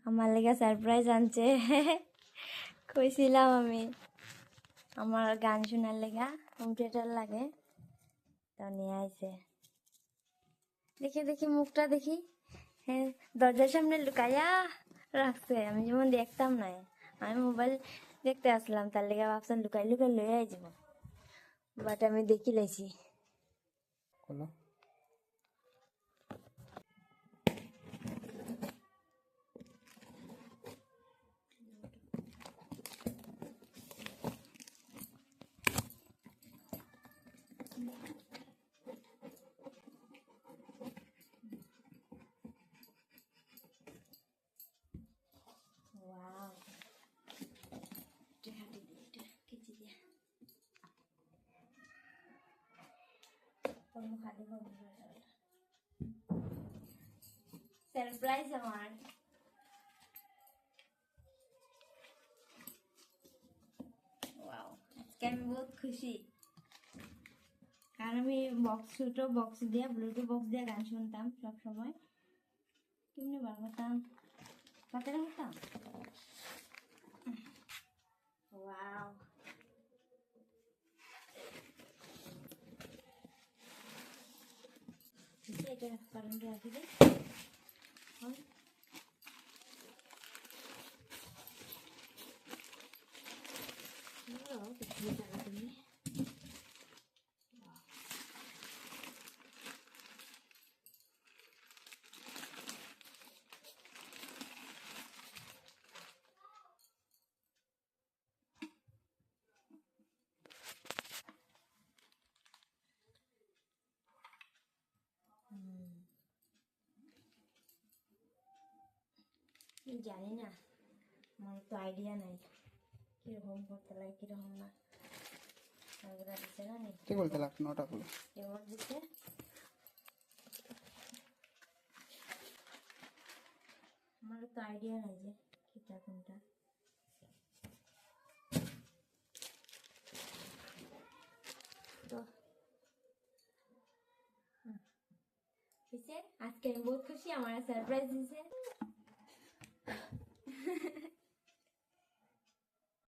আমার লেগে সারপ্রাইজ আনছে। কইছিলাম আমি আমার গান শোনার লেগা হোম থিয়েটার লাগে, তো নিয়ে আইছে। দেখি দেখি মুখটা দেখি, হ্যাঁ দরজার সামনে লুকাইয়া রাখছে, আমি যেমন দেখতাম নাই। আমি মোবাইল দেখতে আসলাম, তার লেগে ভাবছেন লুকাই লুকাই লইয়াই যাব, বাট আমি দেখি লাইছি। Wow. সারপ্রাইজ আমার। ওয়াও, আজকে আমি বহুত খুশি, কারণ আমি ছোট বক্স দিয়ে ব্লুটুথ বক্স দিয়ে গান শুনতাম সব সময়। কেমনি বার করতাম, পাতে রাখতাম। ওয়াও, এটা কারেন্টে রাখি দে। জানি না, আমার তো আইডিয়া নাই কিরকম করতে লাগে কিরকম না। দিচ্ছে না কি বলতে লাগ নটা গুলো এবার দিচ্ছে। আমার তো আইডিয়া নাই যে কিটা কোনটা। তো আজকে আমি বহুত খুশি, আমার সারপ্রাইজ দিছে।